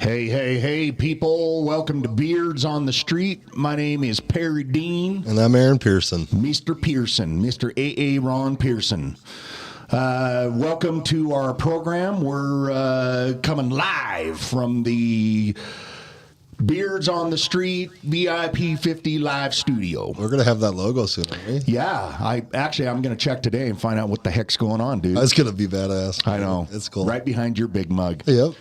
Hey, people. Welcome to Beards on the Street. My name is Parry Dean. And I'm Aaron Pearson. Mr. Pearson, Mr. A.A. Ron Pearson. Welcome to our program. We're coming live from the Beards on the Street VIP-50 live studio. We're going to have that logo soon, aren't we? Yeah. I'm going to check today and find out what the heck's going on, dude. That's going to be badass. I know. It's cool. Right behind your big mug. Yep.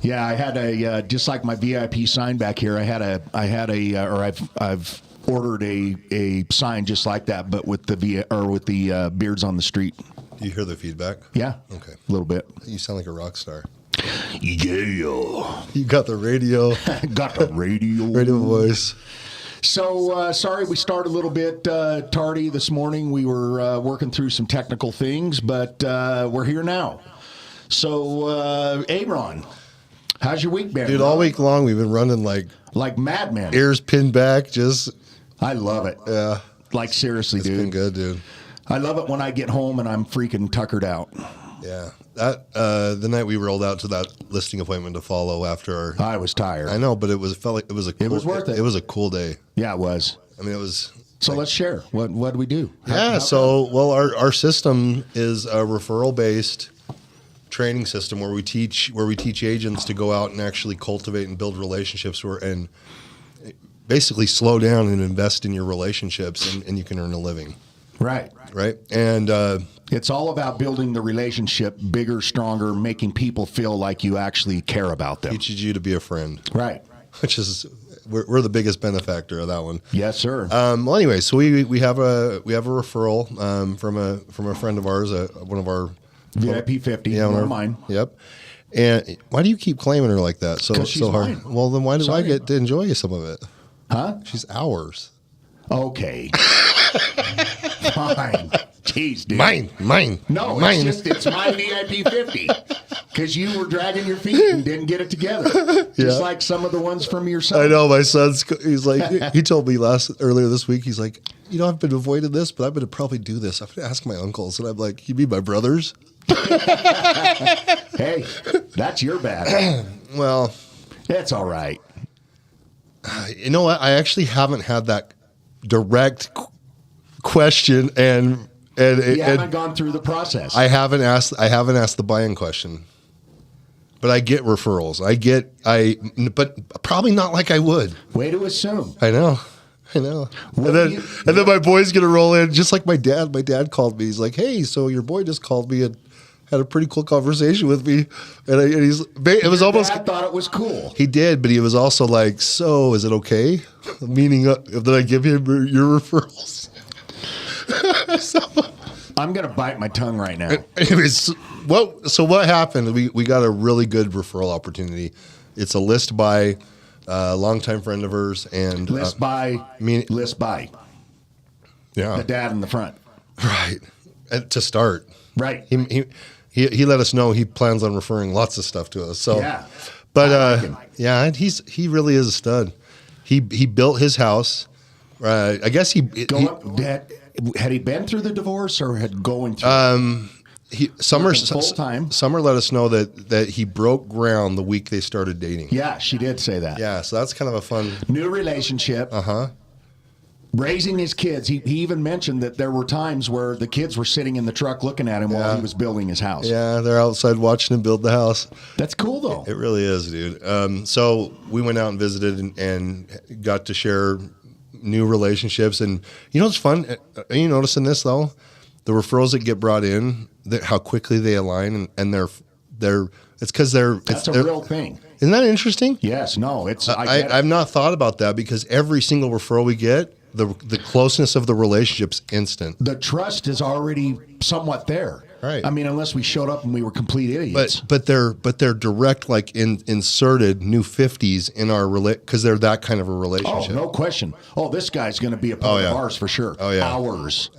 Yeah, I had a just like my VIP sign back here. I've ordered a sign just like that, but with the Beards on the Street. Do you hear the feedback? Yeah. Okay. A little bit. You sound like a rock star. Yeah. You got the radio. Got the radio. Radio voice. So, sorry we started a little bit tardy this morning. We were working through some technical things, but we're here now. So, Aaron, how's your week been? Dude, all week long we've been running like madmen. Ears pinned back, just... I love it. Yeah. Like, seriously, It's been good, dude. I love it when I get home and I'm freaking tuckered out. Yeah. That the night we rolled out to that listing appointment to follow after our... I was tired. I know, but it was worth it. It was a cool day. Yeah, it was. I mean, it was... So let's share. What do we do? Our system is a referral-based training system where we teach agents to go out and actually cultivate and build relationships and basically slow down and invest in your relationships, and you can earn a living. Right. And it's all about building the relationship bigger, stronger, making people feel like you actually care about them. teaches you to be a friend. Right. Which is we're the biggest benefactor of that one. Yes, sir. Well, anyway, so we have a referral from a friend of ours, one of our VIP-50. Yeah, one of mine. Yep. And why do you keep claiming her like that? So she's hard. mine. Well, then why do I get to enjoy some of it? Huh? She's ours. Okay. Fine. Jeez, dude. Mine. No, mine. It's my VIP-50. Because you were dragging your feet and didn't get it together. Just like some of the ones from your son. I know, my he's like, he told me earlier this week, he's like, I've been avoiding this, but I'm going to probably do this. I'm going to ask my uncles. And I'm like, you mean my brothers? Hey, that's your bad. Well. It's all right. You know what? I actually haven't had that direct question and you haven't gone through the process. I haven't asked the buy-in question. But I get referrals. But probably not like I would. Way to assume. I know. And then my boy's gonna roll in just like my dad. My dad called me. He's like, "Hey, so your boy just called me and had a pretty cool conversation with me." It was almost. Dad thought it was cool. He did, but he was also like, "So is it okay?" Meaning that I give him your referrals. So, I'm gonna bite my tongue right now. Anyways, what happened? We got a really good referral opportunity. It's a list by a longtime friend of hers and list by. Yeah, the dad in the front. Right. To start. Right. He let us know he plans on referring lots of stuff to us. So yeah. But yeah, he really is a stud. He built his house. I guess had he been through the divorce or had going through? Summer let us know that he broke ground the week they started dating. Yeah, she did say that. Yeah, so that's kind of a fun new relationship. Raising his kids. He even mentioned that there were times where the kids were sitting in the truck looking at him while he was building his house. Yeah, they're outside watching him build the house. That's cool, though. It really is, dude. So we went out and visited and got to share new relationships. And you know what's fun? Are you noticing this, though? The referrals that get brought in, how quickly they align, and it's because That's a real thing. Isn't that interesting? Yes. No. I've not thought about that because every single referral we get, the closeness of the relationship's instant. The trust is already somewhat there. Right. I mean, unless we showed up and we were complete idiots. But they're direct, like inserted new 50s in our because they're that kind of a relationship. Oh, no question. Oh, this guy's going to be a part of ours for sure. Oh yeah, ours.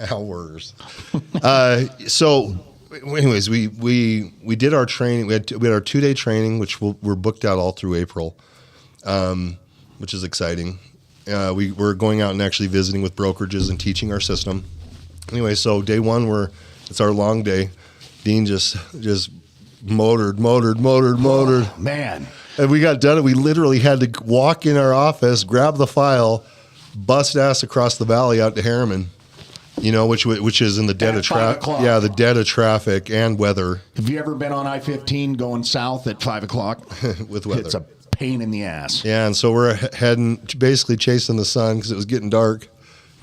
So, anyways, we did our training. We had our 2-day training, which we're booked out all through April, which is exciting. We're going out and actually visiting with brokerages and teaching our system. Anyway, so day one, it's our long day. Dean just motored. Oh, man. And we got done, and we literally had to walk in our office, grab the file, bust ass across the valley out to Harriman. Which is in the dead of traffic. Yeah, the dead of traffic and weather. Have you ever been on I-15 going south at 5 o'clock? With weather. It's a pain in the ass. Yeah, and so we're heading, basically chasing the sun because it was getting dark.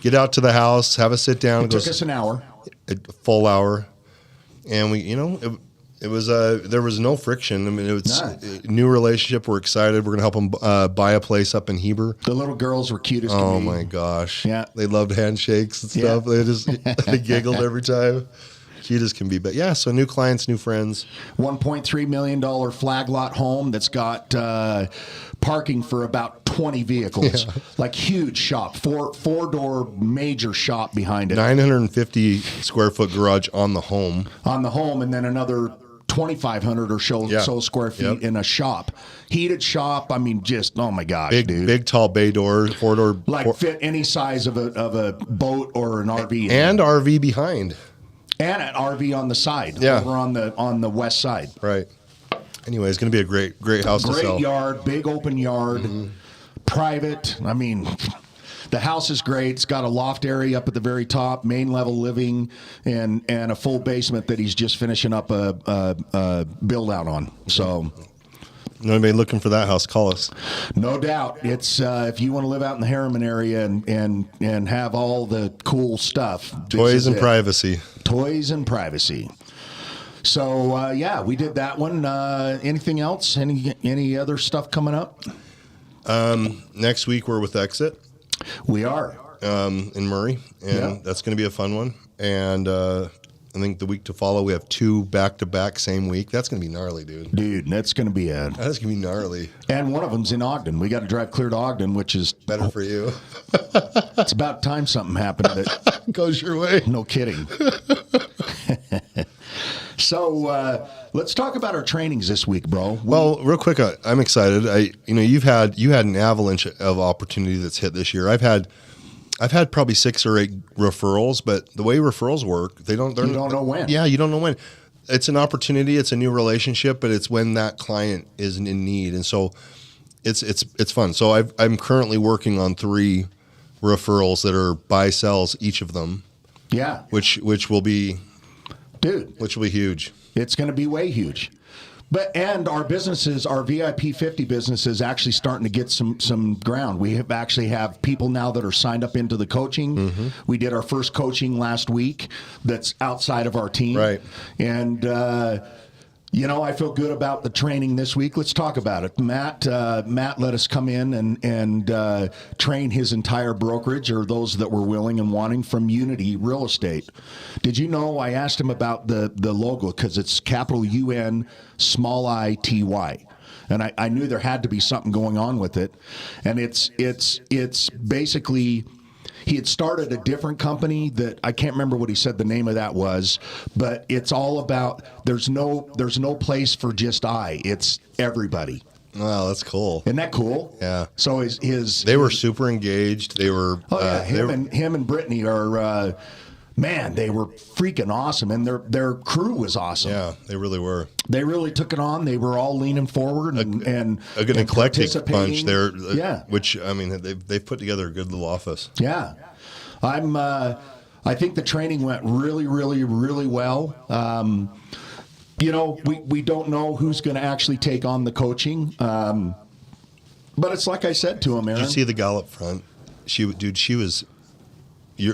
Get out to the house, have a sit down. It took us an hour. A full hour. And we, it was there was no friction. I mean, it was a new relationship. We're excited. We're going to help them buy a place up in Heber. The little girls were cute as can be. Oh my gosh. Yeah. They loved handshakes and stuff. Yeah. They giggled every time. Cute as can be. But yeah, so new clients, new friends. $1.3 million flag lot home that's got parking for about 20 vehicles. Yeah. Like huge shop, four-door major shop behind it. 950 square foot garage on the home. On the home, and then another 2,500 or so square feet in a shop. Heated shop. I mean, just, oh my gosh, dude. Big, tall bay door, four-door. Fit any size of a boat or an RV. And RV behind. And an RV on the side. Yeah. Over on the west side. Right. Anyway, it's going to be a great house to sell. Great yard, big open yard, private. I mean, the house is great. It's got a loft area up at the very top, main level living, and a full basement that he's just finishing up a build out on. So, anybody looking for that house, call us. No doubt. It's if you want to live out in the Harriman area and have all the cool stuff. Toys and privacy. Toys and privacy. So we did that one. Anything else? Any other stuff coming up? Next week we're with Exit. We are in Murray, and that's going to be a fun one. And I think the week to follow we have 2 back-to-back same week. That's going to be gnarly, dude. Dude, that's going to be that's going to be gnarly. And one of them's in Ogden. We got to drive clear to Ogden, which is better for you. It's about time something happened that goes your way. No kidding. So let's talk about our trainings this week, bro. Well, real quick, I'm excited. You had an avalanche of opportunity that's hit this year. I've had probably 6 or 8 referrals, but the way referrals work, you don't know when. Yeah, you don't know when. It's an opportunity, it's a new relationship, but it's when that client is in need, and so it's fun. So I'm currently working on 3 referrals that are buy sells each of them. Yeah, which will be. Dude, which will be huge. It's going to be way huge. And our businesses, our VIP-50 business is actually starting to get some ground. We actually have people now that are signed up into the coaching. Mm-hmm. We did our first coaching last week that's outside of our team. Right. And, I feel good about the training this week. Let's talk about it. Matt let us come in and train his entire brokerage, or those that were willing and wanting, from Unity Real Estate. Did you know I asked him about the logo because it's capital UN, small I, TY. And I knew there had to be something going on with it. And it's basically... He had started a different company that I can't remember what he said the name of that was, but it's all about there's no place for just I. It's everybody. Wow, that's cool. Isn't that cool? Yeah. So they were super engaged. They were. Oh yeah, him and Brittany are. Man, they were freaking awesome, and their crew was awesome. Yeah, they really were. They really took it on. They were all leaning forward and a good eclectic bunch there. Yeah, which I mean, they've put together a good little office. Yeah, I think the training went really, really, really well. We don't know who's going to actually take on the coaching, but it's like I said to him, Aaron. Did you see the gal up front? She was.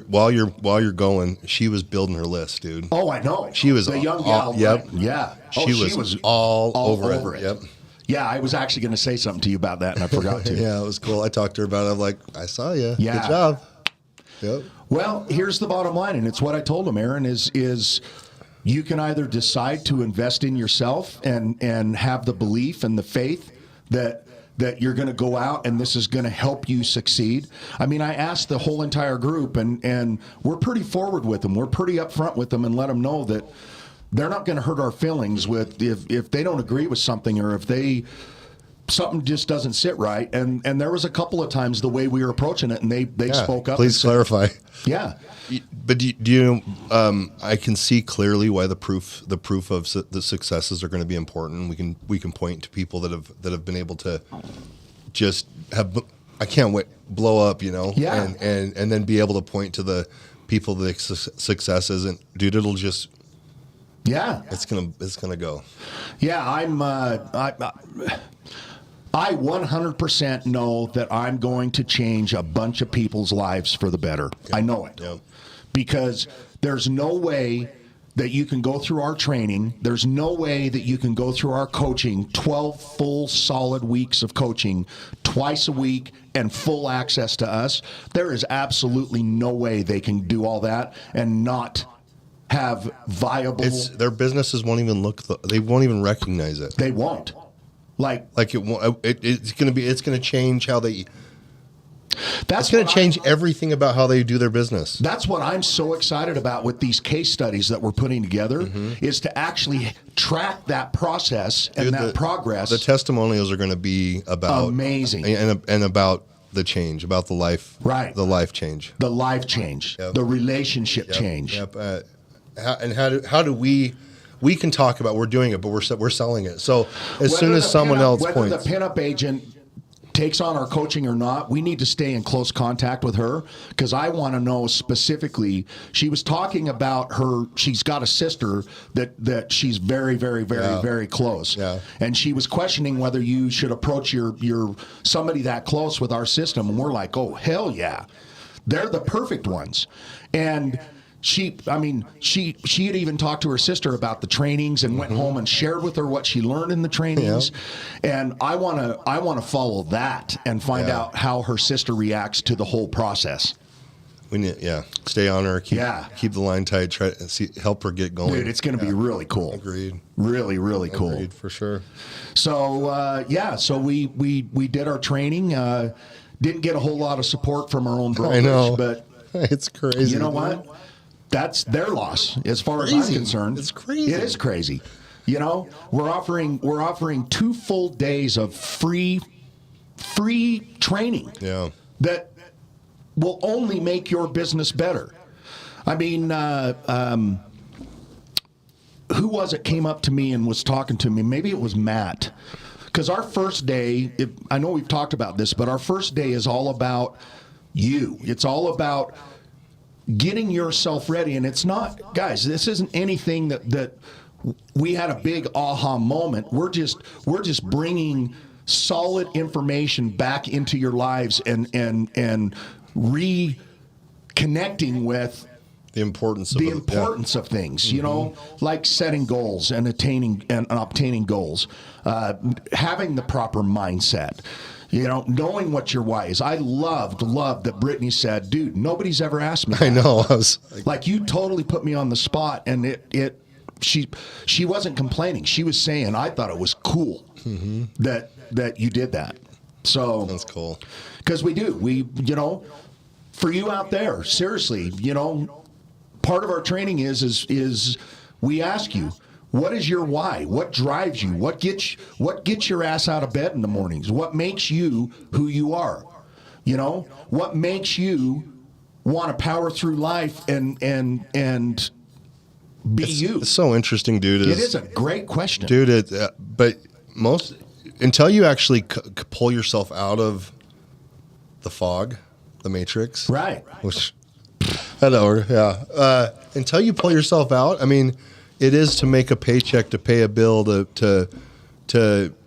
While you're going, she was building her list, dude. Oh, I know. She was the young gal. Yep. Right? Yeah. She was all over it. Yep. Yeah, I was actually going to say something to you about that, and I forgot to. Yeah, it was cool. I talked to her about it. I'm like, I saw you. Yeah. Good job. Yep. Well, here's the bottom line, and it's what I told him, Aaron, is you can either decide to invest in yourself and have the belief and the faith that you're going to go out and this is going to help you succeed. I mean, I asked the whole entire group, and we're pretty forward with them. We're pretty upfront with them and let them know that they're not going to hurt our feelings with if they don't agree with something, or if they something just doesn't sit right. And there was a couple of times the way we were approaching it, and they spoke up. Please clarify. Yeah. But do you I can see clearly why the proof of the successes are going to be important. We can point to people that have been able to just have, I can't wait, blow up, Yeah. and then be able to point to the people that success isn't, dude, it'll just, yeah, it's gonna go. Yeah, I 100% know that I'm going to change a bunch of people's lives for the better. Yeah. I know it. Yeah. Because there's no way that you can go through our training. There's no way that you can go through our coaching, 12 full solid weeks of coaching twice a week and full access to us. There is absolutely no way they can do all that and not have viable. Their businesses won't even they won't even recognize it. They won't. Like it's going to change how they. That's going to change everything about how they do their business. That's what I'm so excited about with these case studies that we're putting together, is to actually track that process and that progress. The testimonials are going to be about amazing and about the change, about the life, right? The life change, yep. The relationship change. Yep. How do we can talk about we're doing it, but we're selling it. So as soon as someone else points, whether the pinup agent takes on our coaching or not, we need to stay in close contact with her, because I want to know specifically. She was talking about she's got a sister that she's very, very, very, very close. Yeah. And she was questioning whether you should approach your somebody that close with our system. And we're like, oh, hell yeah. They're the perfect ones. And she had even talked to her sister about the trainings and went home and shared with her what she learned in the trainings. Yeah. And I want to follow that and find out how her sister reacts to the whole process. We need, stay on her, keep the line tight, try to help her get going. Dude, it's going to be really cool. Agreed. Really, really cool. Agreed, for sure. So, so we did our training. Didn't get a whole lot of support from our own brokerage. I know, but it's crazy. You know what? That's their loss, as far as I'm concerned. It's crazy. It is crazy. We're offering 2 full days of free training. Yeah. That will only make your business better. I mean, who was it came up to me and was talking to me? Maybe it was Matt. Because our first day, I know we've talked about this, but our first day is all about you. It's all about getting yourself ready. And it's not, guys, this isn't anything that we had a big aha moment. We're just bringing solid information back into your lives and reconnecting with the importance of things, like setting goals and obtaining goals, having the proper mindset. Knowing what your why is. I loved that Brittany said, dude, nobody's ever asked me that. I know. I was like, you totally put me on the spot. And she wasn't complaining. She was saying, I thought it was cool that you did that. So that's cool. Because we for you out there, seriously, part of our training is we ask you, what is your why? What drives you? What gets your ass out of bed in the mornings? What makes you who you are? What makes you want to power through life and be you? It's so interesting, dude. It is a great question, dude. But until you actually pull yourself out of the fog, the matrix, right? Which I know, yeah. Until you pull yourself out, I mean. It is to make a paycheck, to pay a bill, to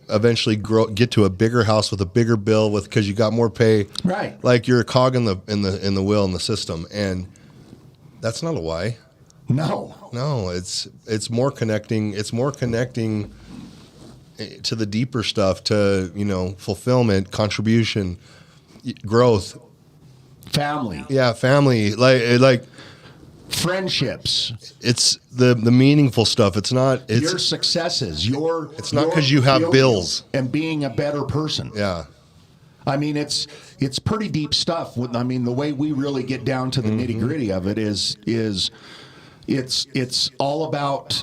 eventually get to a bigger house with a bigger bill because you got more pay. Right. Like you're a cog in the wheel in the system, and that's not a why. No. It's more connecting. It's more connecting to the deeper stuff, to fulfillment, contribution, growth, family. Yeah, family. Like. Friendships. It's the meaningful stuff. It's not your successes. It's not because you have bills and being a better person. Yeah. I mean, it's pretty deep stuff. I mean, the way we really get down to the nitty gritty of it is it's all about,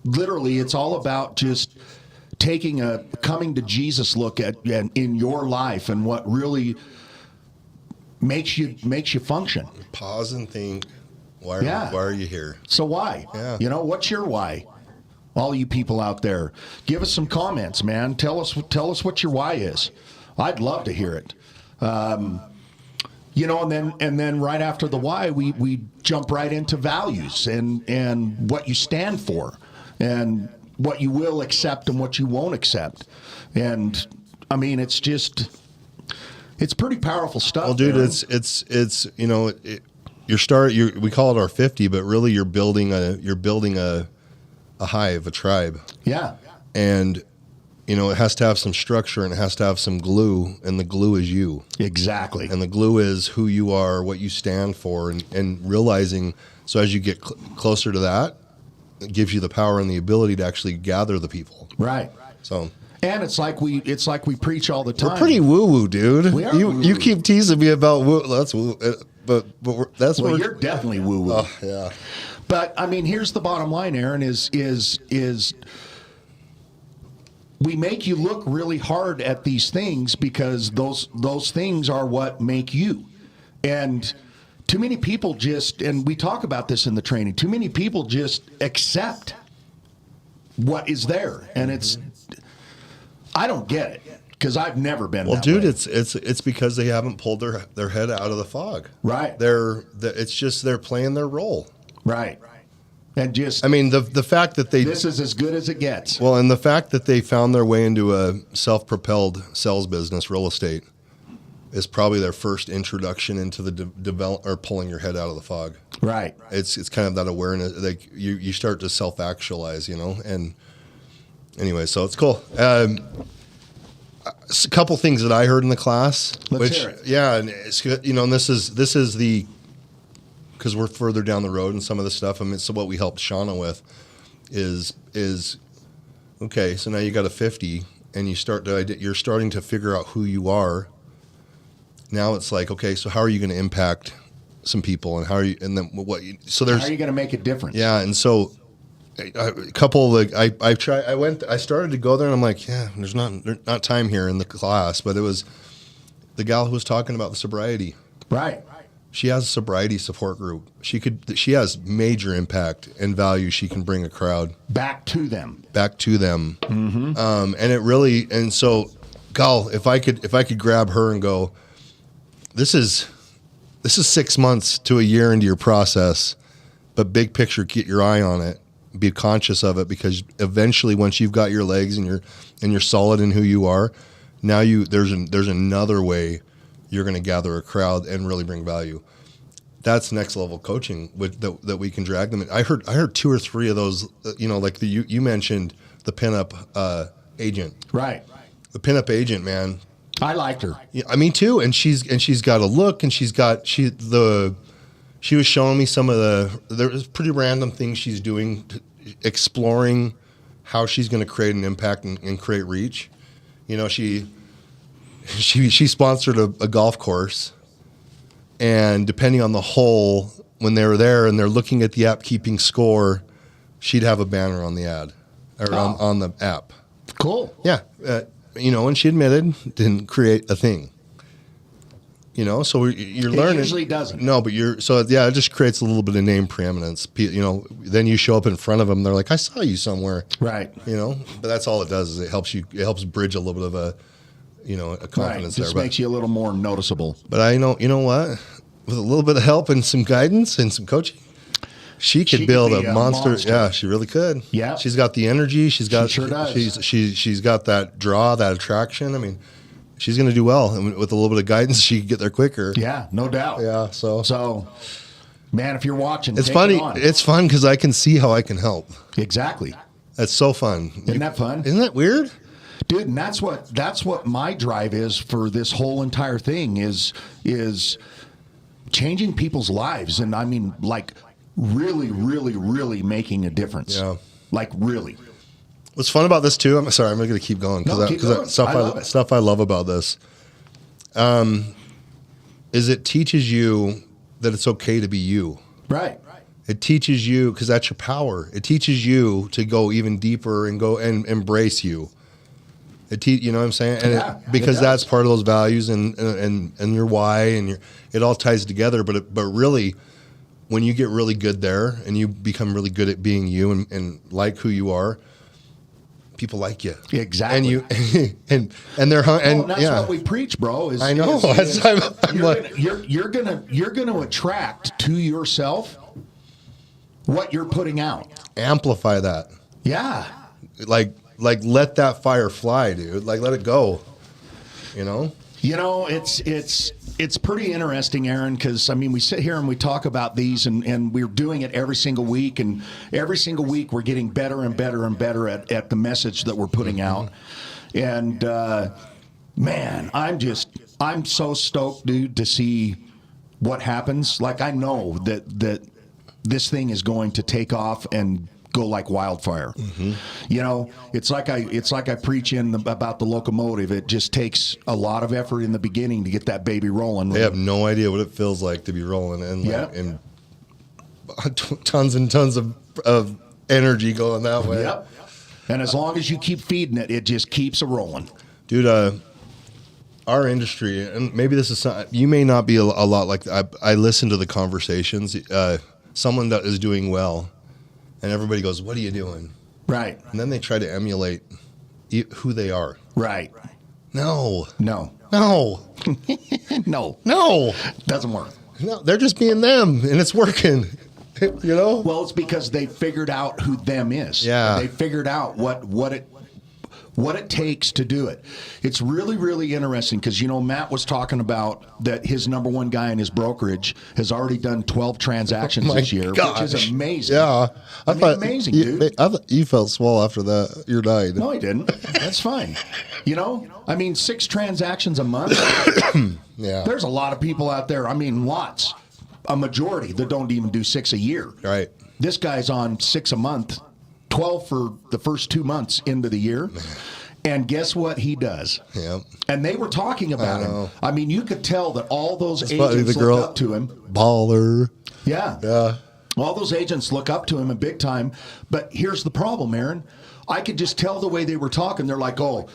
literally, it's all about just taking a coming to Jesus look at in your life and what really makes you function. Pause and think. Why are you here? So why? Yeah. You know, what's your why? All you people out there, give us some comments, man. Tell us what your why is. I'd love to hear it. You know, and then right after the why, we jump right into values and what you stand for and what you will accept and what you won't accept. And I mean, it's pretty powerful stuff. Well, dude, Aaron. it's you know, we call it our 50, but really you're building a hive, a tribe. Yeah. And you know, it has to have some structure and it has to have some glue, and the glue is you. Exactly. And the glue is who you are, what you stand for, and realizing, so as you get closer to that, it gives you the power and the ability to actually gather the people. Right. So. And it's like we preach all the time. We're pretty woo-woo, dude. We are you keep teasing me about woo. That's woo, but that's well, what you're definitely woo-woo. Oh, yeah. But I mean, here's the bottom line, Aaron, is we make you look really hard at these things because those things are what make you. And too many people and we talk about this in the training, too many people just accept what is there. And I don't get it because I've never been that dude, way. it's because they haven't pulled their head out of the fog. Right. It's just they're playing their role. Right. And just, I mean, the fact that this is as good as it gets. Well, and the fact that they found their way into a self-propelled sales business, real estate, is probably their first introduction into the develop or pulling your head out of the fog. Right. It's kind of that awareness, like you start to self-actualize, you know. And anyway, so it's cool. A couple things that I heard in the class. Let's hear it. Yeah, and it's good, you know, and this is the. Because we're further down the road and some of the stuff. I mean, so what we helped Shauna with is okay. So now you got a 50, and you're starting to figure out who you are. Now it's like, okay, so how are you going to impact some people, and how are you? And then what? So there's how are you going to make a difference? Yeah, and so a couple like I started to go there, and I'm like, yeah, there's not time here in the class, but it was the gal who was talking about the sobriety. Right. She has a sobriety support group. She has major impact and value she can bring a crowd back to them. Mm-hmm. And it really, and so, Gal, if I could grab her and go, this is 6 months to a year into your process, but big picture, get your eye on it, be conscious of it, because eventually, once you've got your legs and you're solid in who you are, now there's another way you're going to gather a crowd and really bring value. That's next level coaching that we can drag them in. I heard 2 or 3 of those, you know, like you mentioned the pinup agent. Right. The pinup agent, man. I liked her. Yeah, me too. And she's got a look, and she was showing me some of there was pretty random things she's doing, exploring how she's going to create an impact and create reach. You know, she sponsored a golf course, and depending on the hole, when they were there and they're looking at the app keeping score, she'd have a banner on the ad or on the app. Cool. Yeah. You know, and she admitted didn't create a thing. You know, so you're learning. It usually doesn't. No, but it just creates a little bit of name preeminence. You know, then you show up in front of them, they're like, I saw you somewhere. Right. You know, but that's all it does is it helps bridge a little bit of a confidence Just there. makes you a little more noticeable. But you know what? With a little bit of help and some guidance and some coaching, she could build a monster. Yeah, she really could. Yeah. She's got the energy. She sure does. She's got that draw, that attraction. I mean, she's going to do well. And with a little bit of guidance, she could get there quicker. Yeah, no doubt. Yeah. So, man, if you're watching, it's funny. It's fun because I can see how I can help. Exactly. That's so fun. Isn't that fun? Isn't that weird? Dude, and that's what my drive is for this whole entire thing is changing people's lives. And I mean, like, really, really, really making a difference. Yeah. Like, really. What's fun about this too? I'm sorry, I'm going to keep going because stuff I love about this is it teaches you that it's okay to be you. Right. It teaches you, because that's your power. It teaches you to go even deeper and go and embrace you. You know what I'm saying? And because that's part of those values and your why and it all ties together. But really, when you get really good there and you become really good at being you and like who you are, people like you. Exactly. And they're and that's what we preach, bro. I know. You're gonna attract to yourself what you're putting out. Amplify that. Yeah. Like let that fire fly, dude. Like let it go. You know? It's pretty interesting, Aaron, because I mean we sit here and we talk about these and we're doing it every single week, and every single week we're getting better and better and better at the message that we're putting out. And man, I'm so stoked, dude, to see what happens. Like I know that this thing is going to take off and go like wildfire. It's like I preach about the locomotive. It just takes a lot of effort in the beginning to get that baby rolling. They have no idea what it feels like to be rolling and tons and tons of energy going that way. Yep. And as long as you keep feeding it, it just keeps a rolling. Dude, our industry, and maybe this is you may not be a lot like I listen to the conversations. Someone that is doing well, and everybody goes, "What are you doing?" Right. And then they try to emulate who they are. Right. No. No. Doesn't work. No, they're just being them, and it's working. You know? Well, it's because they figured out who them is. Yeah. They figured out what it takes to do it. It's really, really interesting because, Matt was talking about that his number one guy in his brokerage has already done 12 transactions this year, which is amazing. Yeah. Amazing, dude. I thought you felt swell after that. You died. No, I didn't. That's fine. 6 transactions a month. Yeah. There's a lot of people out there. I mean, lots. A majority that don't even do 6 a year. Right. This guy's on 6 a month. 12 for the first 2 months into the year. And guess what he does? Yeah. And they were talking about him. I mean, you could tell that all those agents look up to him. Baller. Yeah. Yeah. All those agents look up to him in big time. But here's the problem, Aaron. I could just tell the way they were talking. They're like, "Oh,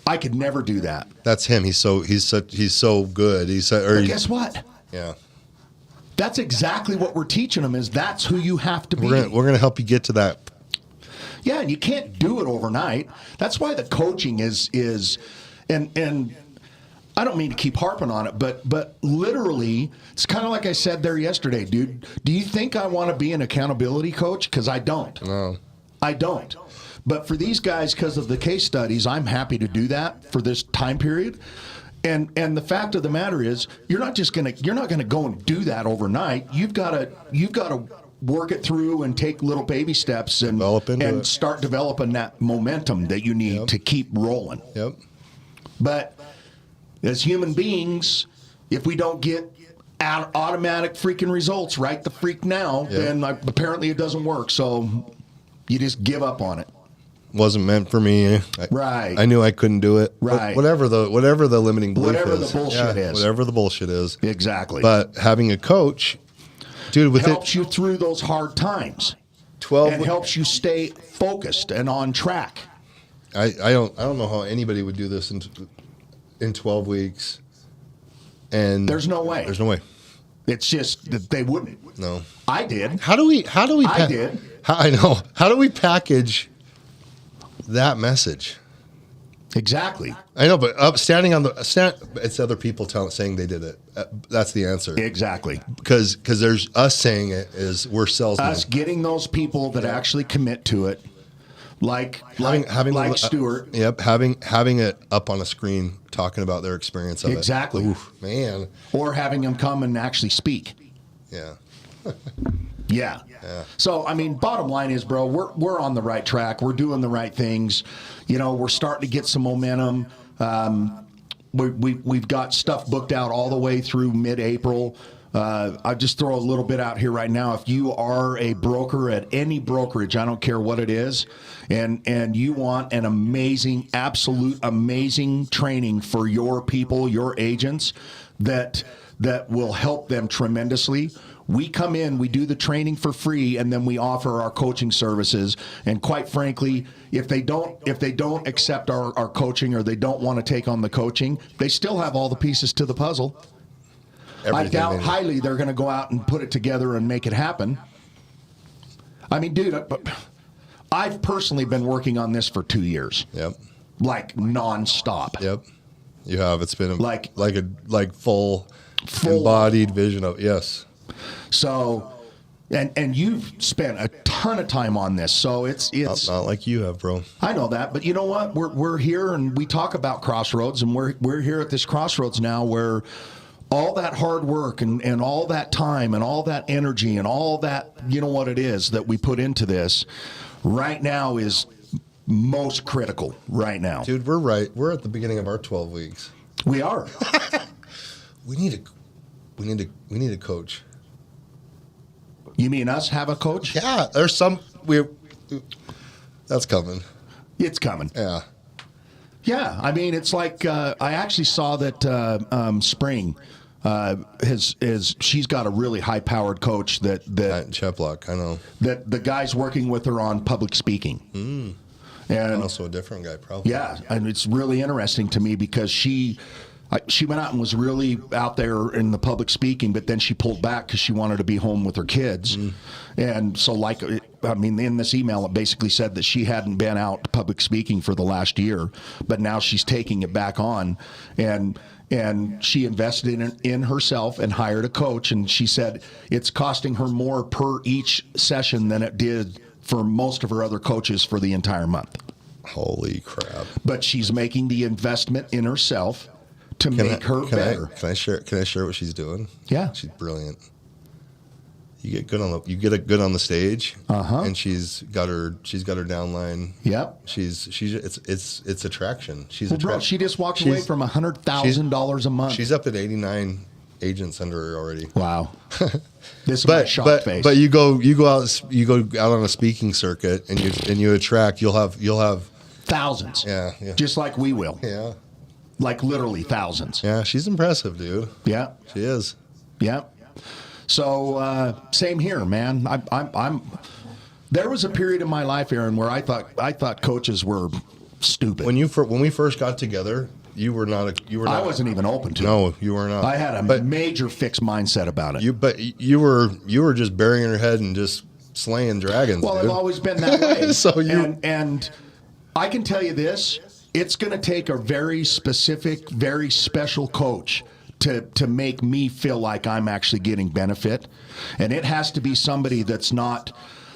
I could never do that." That's him. He's so good. But guess what? Yeah. That's exactly what we're teaching them. Is that's who you have to be. We're gonna help you get to that. Yeah, and you can't do it overnight. That's why the coaching is and I don't mean to keep harping on it, but literally, it's kind of like I said there yesterday, dude. Do you think I want to be an accountability coach? Because I don't. No. I don't. But for these guys, because of the case studies, I'm happy to do that for this time period. And the fact of the matter is, you're not gonna go and do that overnight. You've got to work it through and take little baby steps and start developing that momentum that you need to keep rolling. Yep. But as human beings, if we don't get automatic freaking results right the freak now, then apparently it doesn't work. So you just give up on it. Wasn't meant for me. Right. I knew I couldn't do it. Right. Whatever the limiting belief whatever is. the bullshit is. Whatever the bullshit is. Exactly. But having a coach, dude, helps you through those hard times. 12 and helps you stay focused and on track. I don't know how anybody would do this in 12 weeks. And there's no way. There's no way. It's just that they wouldn't. No. I did. How do we I did. I know. How do we package that message? Exactly. I know, but standing on it's other people saying they did it. That's the answer. Exactly. Because there's us saying it is we're salesmen. Us getting those people that actually commit to it, like Stuart. Yep, having it up on a screen talking about their experience of exactly. it. Exactly. Man. Or having them come and actually speak. Yeah. Yeah. So, I mean, bottom line is, bro, we're on the right track. We're doing the right things. We're starting to get some momentum. We've got stuff booked out all the way through mid-April. I'll just throw a little bit out here right now. If you are a broker at any brokerage, I don't care what it is, and you want an amazing, absolute amazing training for your people, your agents, that will help them tremendously, We come in, we do the training for free, and then we offer our coaching services. And quite frankly, if they don't accept our coaching, or they don't want to take on the coaching, they still have all the pieces to the puzzle. I doubt highly they're going to go out and put it together and make it happen. I mean, dude, I've personally been working on this for 2 years. Yep. Like nonstop. Yep. You have. It's been like full embodied vision of, yes. So, and you've spent a ton of time on this. So it's not like you have, bro. I know that, but you know what? We're here and we talk about crossroads, and we're here at this crossroads now where all that hard work and all that time and all that energy and all that, you know what it is that we put into this right now is most critical right now. Dude, we're right. We're at the beginning of our 12 weeks. We are. We need a coach. You mean us have a coach? Yeah, there's that's coming. It's coming. Yeah. Yeah, I mean, it's like I actually saw that Spring she's got a really high-powered coach that Cheplock, I know. That the guy's working with her on public speaking. And also a different guy, probably. Yeah, and it's really interesting to me because she went out and was really out there in the public speaking, but then she pulled back because she wanted to be home with her kids. And so, in this email, it basically said that she hadn't been out public speaking for the last year, but now she's taking it back on. And she invested in herself and hired a coach. And she said it's costing her more per each session than it did for most of her other coaches for the entire month. Holy crap. But she's making the investment in herself to make her better. Can I share what she's doing? Yeah. She's brilliant. You get good on the stage, and she's got her downline. Yep. It's attraction. Bro, she just walked away from $100,000 a month. She's up at 89 agents under her already. Wow. This is my shock face. But you go out on a speaking circuit and you attract. You'll have thousands. Yeah. Just like we will. Yeah. Like literally thousands. Yeah, she's impressive, dude. Yeah. She is. Yeah. So same here, man. I'm. There was a period in my life, Aaron, where I thought coaches were stupid. When we first got together, you were not. I wasn't even open to it. No, you were not. I had a major fixed mindset about it. But you were just burying your head and just slaying dragons. Well, dude. I've always been that way. So and I can tell you this: it's going to take a very specific, very special coach to make me feel like I'm actually getting benefit, and it has to be somebody that's not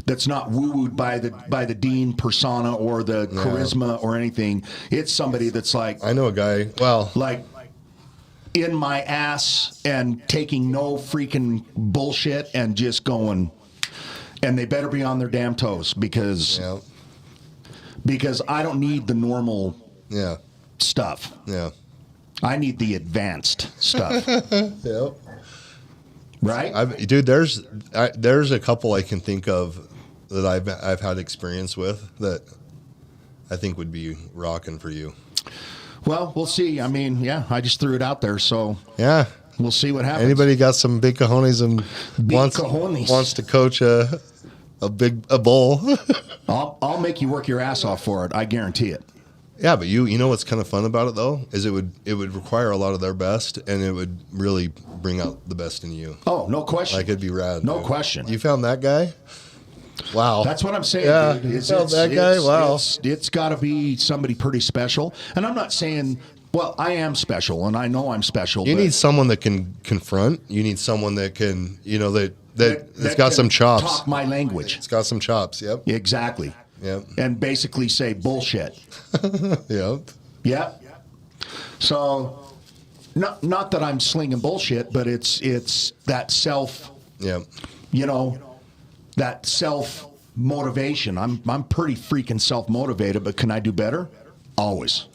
woo-wooed by the dean persona or the charisma or anything. It's somebody that's like, I know a guy. Well, like in my ass and taking no freaking bullshit and just going, and they better be on their damn toes because I don't need the normal stuff. Yeah. I need the advanced stuff. Yep. Right? Dude, there's a couple I can think of that I've had experience with that I think would be rocking for you. Well, we'll see. I mean, I just threw it out there, so we'll see what happens. Anybody got some big cojones and wants to coach a bull? I'll make you work your ass off for it. I guarantee it. Yeah, but you know what's kind of fun about it though is it would require a lot of their best, and it would really bring out the best in you. Oh, no question. Like it'd be rad. No question. You found that guy? Wow. That's what I'm saying. Yeah, dude. you found that guy. Wow. It's got to be somebody pretty special, and I'm not saying. Well, I am special, and I know I'm special. You need someone that can confront. You need someone that can, that's got some chops. Talk my language. It's got some chops. Yep. Exactly. Yep. And basically say bullshit. Yep. Yep. So, not that I'm slinging bullshit, but it's that self. Yep. That self motivation. I'm pretty freaking self motivated, but can I do better? Always.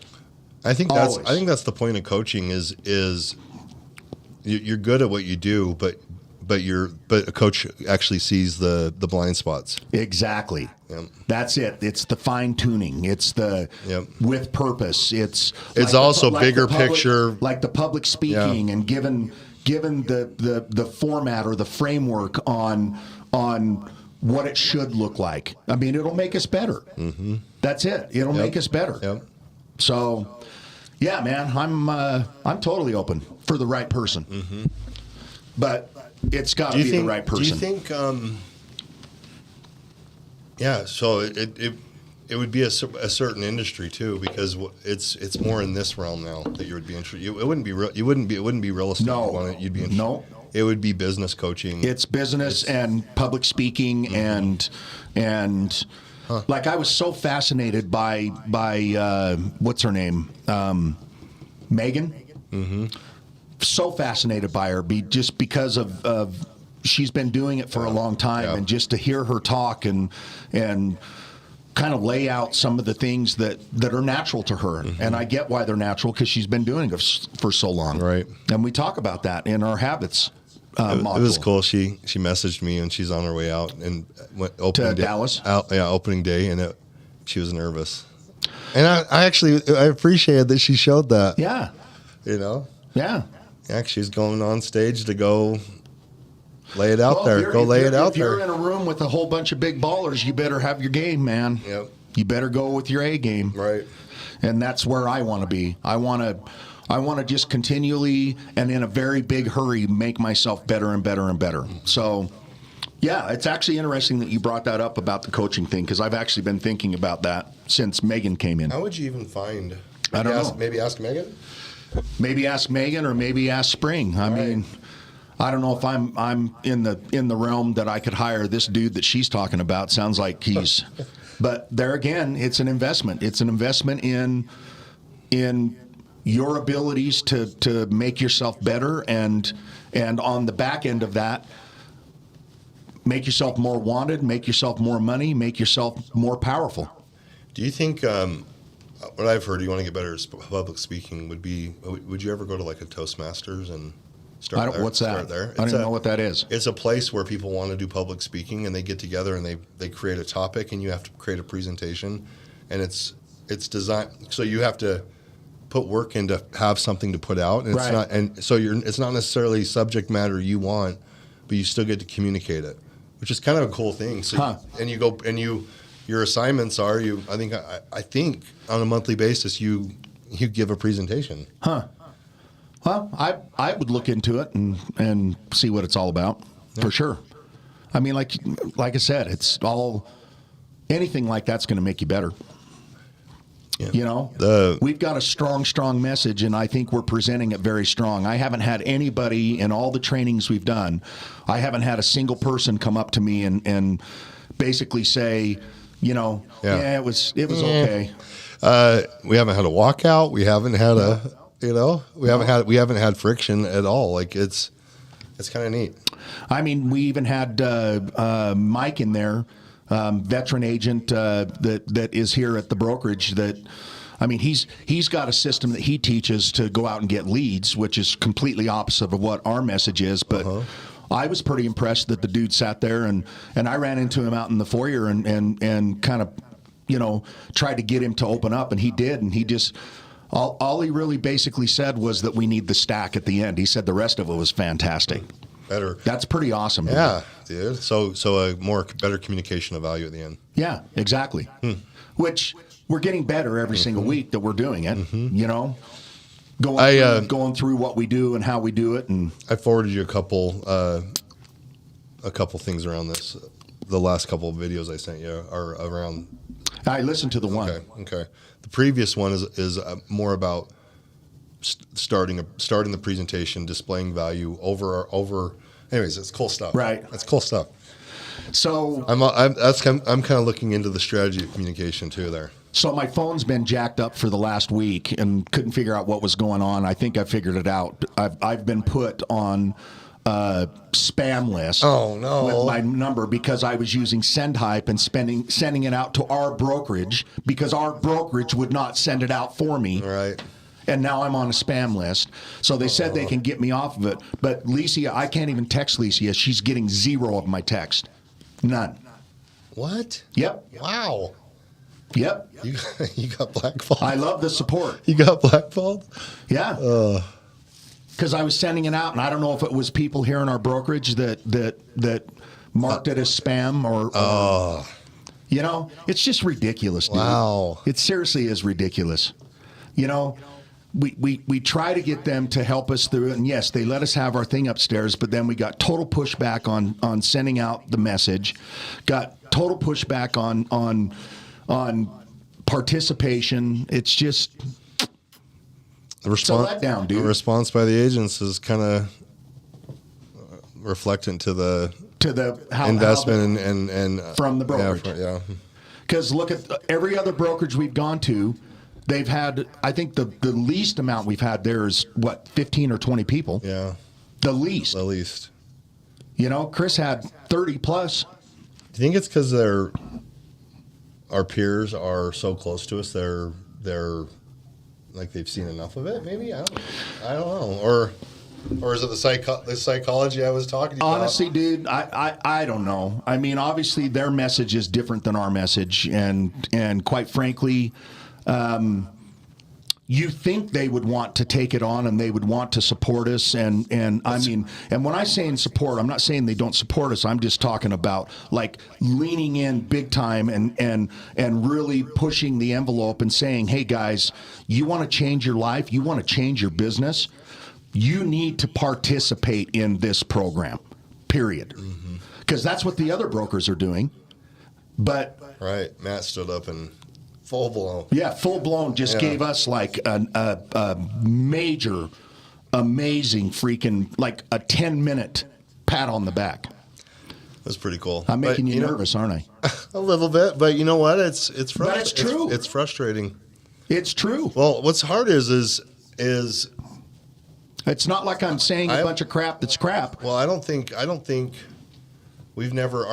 I think that's the point of coaching is you're good at what you do, but a coach actually sees the blind spots. Exactly. Yep. That's it. It's the fine tuning. It's the with purpose. It's also bigger picture, like the public speaking and giving given the format or the framework on what it should look like. I mean, it'll make us better. Mm-hmm. That's it. It'll make us better. Yep. So, yeah, man, I'm totally open for the right person. Mm-hmm. But it's got to be the right person. Do you think? Yeah. So it would be a certain industry too, because it's more in this realm now that you would be interested. It wouldn't be real estate. No. You'd be interested. No. It would be business coaching. It's business and public speaking. Mm-hmm. and like I was so fascinated by what's her name, Megan. Mm-hmm. So fascinated by her, just because of she's been doing it for a long time, and just to hear her talk and kind of lay out some of the things that are natural to her. Mm-hmm. And I get why they're natural, because she's been doing it for so long. Right. And we talk about that in our habits. It was cool. She messaged me, and she's on her way out and went to Dallas. Opening day, and she was nervous. And I appreciated that she showed that. Yeah. You know. Yeah. Yeah, she's going on stage to go lay it out there. Go lay it out there. If you're in a room with a whole bunch of big ballers, you better have your game, man. Yep. You better go with your A game. Right. And that's where I want to be. I want to just continually and in a very big hurry make myself better and better and better. So, yeah, it's actually interesting that you brought that up about the coaching thing, because I've actually been thinking about that since Megan came in. How would you even find? I don't know. Maybe ask Megan? Maybe ask Megan, or maybe ask Spring. I mean, I don't know if I'm in the realm that I could hire this dude that she's talking about. Sounds like he's, but there again, it's an investment. It's an investment in your abilities to make yourself better, and on the back end of that, make yourself more wanted, make yourself more money, make yourself more powerful. Do you think? What I've heard, you want to get better at public speaking, would you ever go to like a Toastmasters and start there? What's that? Start there? I don't even know what that is. It's a place where people want to do public speaking, and they get together and they create a topic, and you have to create a presentation, and it's designed so you have to put work in to have something to put out, and it's not necessarily subject matter you want, but you still get to communicate it, which is kind of a cool thing. So your assignments are I think on a monthly basis you give a presentation. Huh. Well, I would look into it and see what it's all about, for sure. I mean, like I said, it's all, anything like that's going to make you better. Yeah. You know, we've got a strong message, and I think we're presenting it very strong. I haven't had anybody in all the trainings we've done, I haven't had a single person come up to me and basically say, it was okay. We haven't had a walkout. We haven't had we haven't had friction at all. Like it's kind of neat. I mean, we even had Mike in there, veteran agent that is here at the brokerage. He's got a system that he teaches to go out and get leads, which is completely opposite of what our message is. But I was pretty impressed that the dude sat there, and I ran into him out in the foyer and kind of, tried to get him to open up, and he did, and he just, all he really basically said was that we need the stack at the end. He said the rest of it was fantastic. Better. That's pretty awesome. Yeah, dude. So a better communication of value at the end. Yeah, exactly. Which we're getting better every single week that we're doing it, going through what we do and how we do it. And I forwarded you a couple things around this. The last couple of videos I sent you are around. I listened to the one. Okay. The previous one is more about starting the presentation, displaying value over. Anyways, it's cool stuff. Right. That's cool stuff. So I'm kind of looking into the strategy of communication too there. So my phone's been jacked up for the last week and couldn't figure out what was going on. I think I figured it out. I've been put on spam list. Oh no! With my number, because I was using SendHype and sending it out to our brokerage, because our brokerage would not send it out for me. Right. And now I'm on a spam list. So they said they can get me off of it. But Licia, I can't even text Licia. She's getting 0 of my text. None. What? Yep. Wow. Yep. You got blackballed. I love the support. You got blackballed? Yeah. Because I was sending it out, and I don't know if it was people here in our brokerage that marked it as spam or you know, it's just ridiculous, dude. Wow. It seriously is ridiculous. You know, we try to get them to help us through it, and yes, they let us have our thing upstairs, but then we got total pushback on sending out the message, got total pushback on participation. It's just the response, it's a letdown, dude. The response by the agents is kind of reflectant to the investment and from the brokerage. Yeah. Because look at every other brokerage we've gone to, they've had, I think the least amount we've had there is, 15 or 20 people? Yeah. The least. The least. You know, Chris had 30 plus. Do you think it's because our peers are so close to us, they're like they've seen enough of it, maybe? I don't know. Or is it the psychology I was talking about? Honestly, dude, I don't know. I mean, obviously their message is different than our message, and quite frankly, you think they would want to take it on and they would want to support us, and I mean, and when I say in support, I'm not saying they don't support us. I'm just talking about like leaning in big time and really pushing the envelope and saying, hey guys, you want to change your life, you want to change your business, you need to participate in this program, period. Because that's what the other brokers are doing. But right, Matt stood up and full blown. Yeah, full blown. Just gave us like a major, amazing freaking like a 10-minute pat on the back. That's pretty cool. I'm making you nervous, aren't I? A little bit, but you know what? It's But it's true. It's frustrating. It's true. Well, what's hard is it's not like I'm saying a bunch of crap that's crap. Well, I don't think our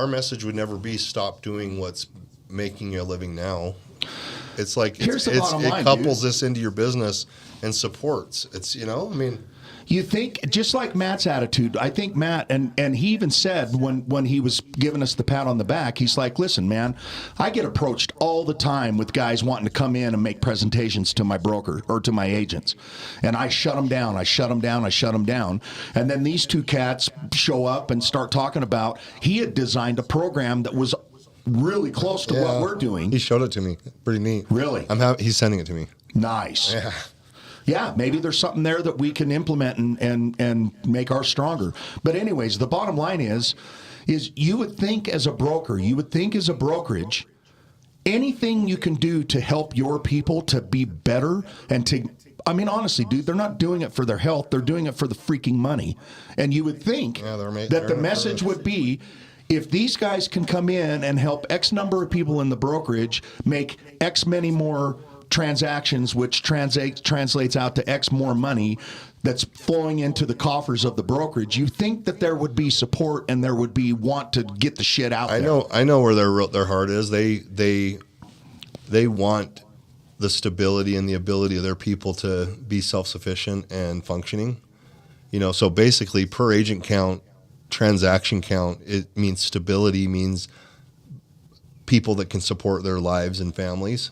message would never be stop doing what's making you a living now. It's like it couples this into your business and supports. It's, you know, I mean, you think just like Matt's attitude, I think Matt, and he even said when he was giving us the pat on the back, he's like, listen, man, I get approached all the time with guys wanting to come in and make presentations to my broker or to my agents. And I shut them down. And then these two cats show up and start talking about, he had designed a program that was really close to what we're doing. He showed it to me. Pretty neat. Really? He's sending it to me. Nice. Yeah, maybe there's something there that we can implement and make ours stronger. But anyways, the bottom line is you would think as a broker, as a brokerage, anything you can do to help your people to be better and to, I mean, honestly, dude, they're not doing it for their health. They're doing it for the freaking money. And you would think that the message would be, if these guys can come in and help X number of people in the brokerage make X many more transactions, which translates out to X more money that's flowing into the coffers of the brokerage, you think that there would be support and there would be want to get the shit out there. I know where their heart is. They want the stability and the ability of their people to be self-sufficient and functioning. You know, so basically per agent count, transaction count, it means stability, means people that can support their lives and families.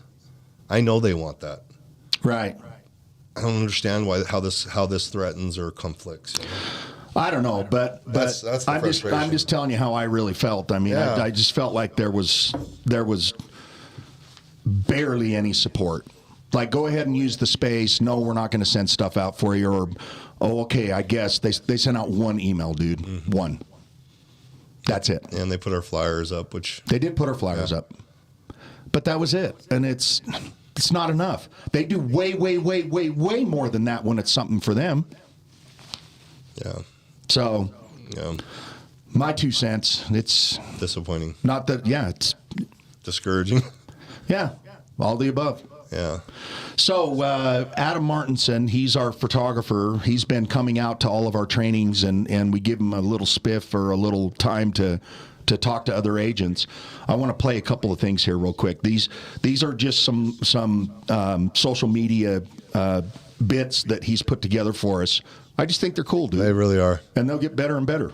I know they want that. Right. I don't understand how this threatens or conflicts. You know? I don't know, but that's the frustration. I'm just telling you how I really felt. I mean, I just felt like there was barely any support. Like, go ahead and use the space. No, we're not going to send stuff out for you. Or, oh, okay, I guess they sent out one email, dude. Mm-hmm. One. That's it. And they put our flyers up, which they did put our flyers up, but that was it. And it's not enough. They do way more than that when it's something for them. Yeah. So, my 2 cents. It's disappointing. Not that. Yeah, it's discouraging. Yeah, all the above. Yeah. So Adam Martinson, he's our photographer. He's been coming out to all of our trainings, and we give him a little spiff or a little time to talk to other agents. I want to play a couple of things here real quick. These are just some social media bits that he's put together for us. I just think they're cool, dude. They really are. And they'll get better and better.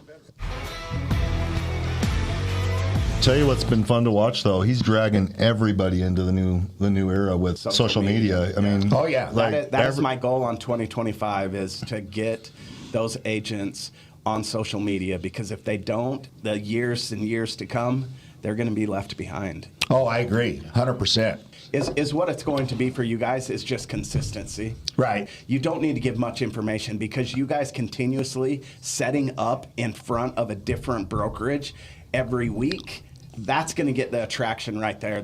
tell you what's been fun to watch though. He's dragging everybody into the new era with social media. I mean, oh yeah, that's my goal on 2025 is to get those agents on social media, because if they don't, the years and years to come, they're going to be left behind. Oh, I agree, 100%. Is what it's going to be for you guys is just consistency. Right. You don't need to give much information, because you guys continuously setting up in front of a different brokerage every week, that's going to get the attraction right there.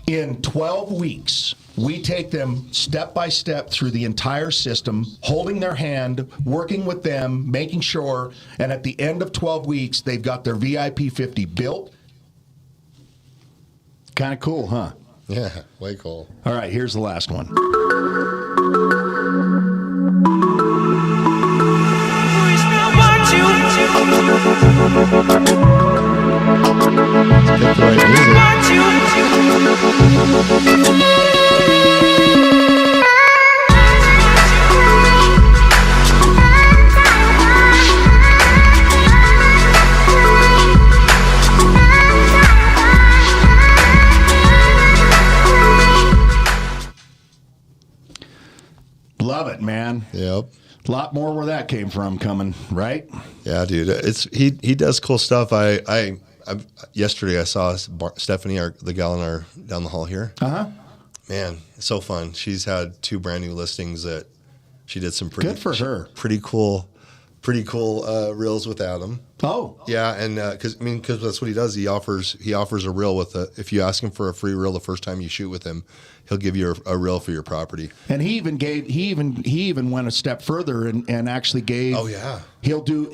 In 12 weeks, we take them step by step through the entire system, holding their hand, working with them, making sure, and at the end of 12 weeks, they've got their VIP-50 built. Kind of cool, huh? Yeah, way cool. All right, here's the last one. Pick the right Love it, man. Yep. A lot more where that came from coming, right? Yeah, dude. He does cool stuff. I yesterday I saw Stephanie, the gal down the hall here. Man, it's so fun. She's had 2 brand new listings that she did some pretty good for her. Pretty cool reels with Adam. Oh, yeah, and because that's what he does. He offers a reel with if you ask him for a free reel the first time you shoot with him, he'll give you a reel for your property. And he even went a step further and actually gave. Oh yeah. He'll do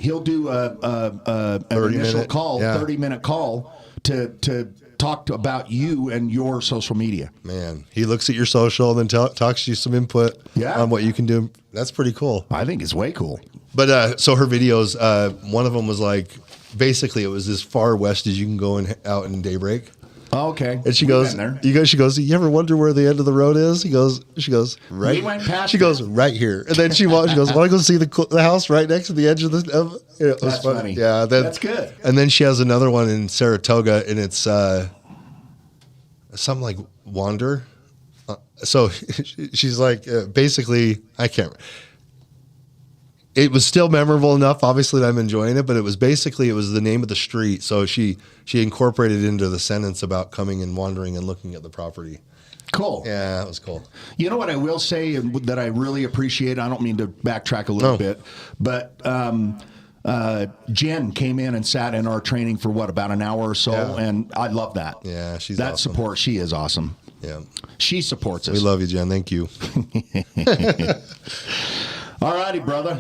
an initial call, 30-minute call to talk about you and your social media. Man, he looks at your social and then talks to you some input on what you can do. That's pretty cool. I think it's way cool. But so her videos, one of them was like, basically it was as far west as you can go out in daybreak. Oh, okay. And she goes, you ever wonder where the end of the road is? She goes, right. We went past she goes, right here. And then she goes, want to go see the house right next to the edge of the, it was That's funny. Yeah. That's good. And then she has another one in Saratoga, and it's something like Wander. So she's like, basically, I can't. It was still memorable enough, obviously, that I'm enjoying it, but it was the name of the street. So she incorporated into the sentence about coming and wandering and looking at the property. Cool. Yeah, that was cool. You know what I will say that I really appreciate? I don't mean to backtrack a little bit, but Jen came in and sat in our training for about an hour or so, and I love that. Yeah, she's that awesome. support. She is awesome. Yeah, she supports us. We love you, Jen. Thank you. All righty, brother.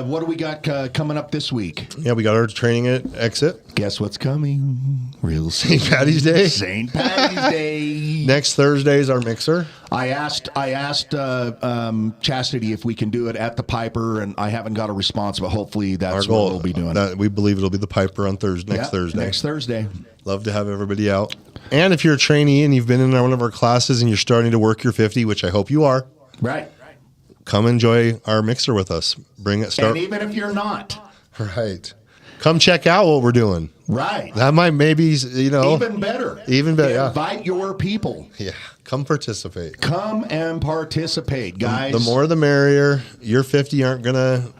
What do we got coming up this week? Yeah, we got our training at Exit. Guess what's coming? Real St. Patty's Day. St. Patty's Day. Next Thursday is our mixer. I asked Chastity if we can do it at the Piper, and I haven't got a response, but hopefully that's what we'll be doing. We believe it'll be the Piper on Thursday. Next Thursday. Love to have everybody out. And if you're a trainee and you've been in one of our classes and you're starting to work your 50, which I hope you are. Right. Come enjoy our mixer with us. And even if you're not. Right. Come check out what we're doing. Right. That might even better. Even better. Invite your people. Yeah. Come participate. Come and participate, guys. The more the merrier. Your 50 aren't going to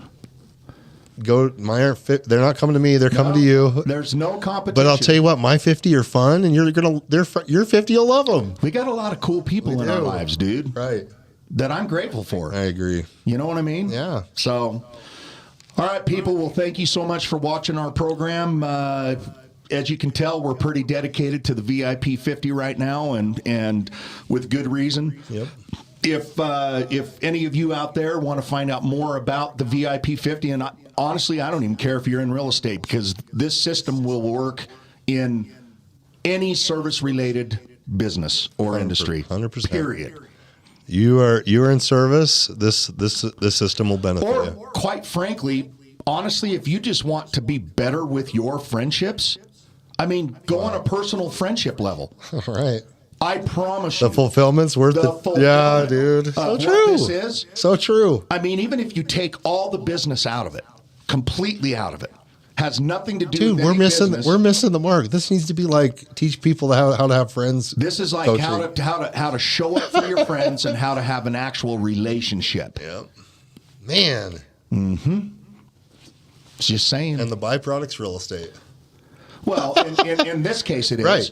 go. They're not coming to me. They're coming to you. There's no competition. But I'll tell you what, my 50 are fun, and your 50 will love them. We got a lot of cool people in our lives, dude. Right. That I'm grateful for. I agree. You know what I mean? Yeah. So, all right, people. Well, thank you so much for watching our program. As you can tell, we're pretty dedicated to the VIP-50 right now, and with good reason. Yep. If any of you out there want to find out more about the VIP-50, and honestly, I don't even care if you're in real estate, because this system will work in any service-related business or industry. 100%. Period. You are in service. This system will benefit you. Or quite frankly, honestly, if you just want to be better with your friendships, I mean, go on a personal friendship level. Right. I promise you. The fulfillment's worth it. Yeah, dude. So true. What this is. So true. I mean, even if you take all the business out of it, completely out of it, Has nothing to do Dude, with we're any missing business. we're missing the mark. This needs to be like teach people how to have friends. This is like coaching. how to show up for your friends and how to have an actual relationship. Yeah. Man. Just saying. And the byproduct's real estate. Well, in this case, it is. Right.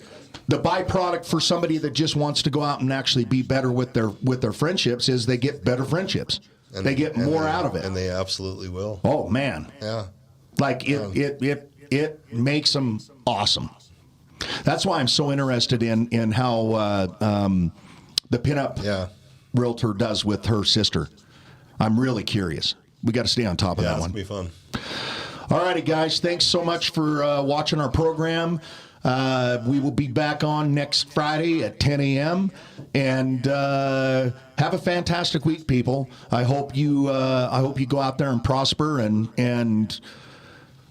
The byproduct for somebody that just wants to go out and actually be better with their friendships is they get better friendships. And they get more out of it. And they absolutely will. Oh, man. Yeah. Like it makes them awesome. That's why I'm so interested in how the pinup realtor does with her sister. I'm really curious. We got to stay on top of that one. It's gonna be fun. All righty, guys. Thanks so much for watching our program. We will be back on next Friday at 10 a.m. And have a fantastic week, people. I hope you go out there and prosper and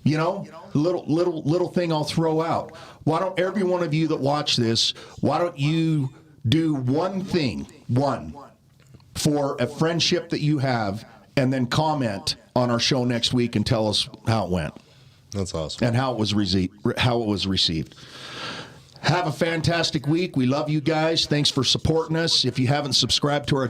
you know, little thing I'll throw out. Why don't every one of you that watch this, why don't you do one thing, for a friendship that you have, and then comment on our show next week and tell us how it went. That's awesome. And how it was received. Have a fantastic week. We love you guys. Thanks for supporting us. If you haven't subscribed to our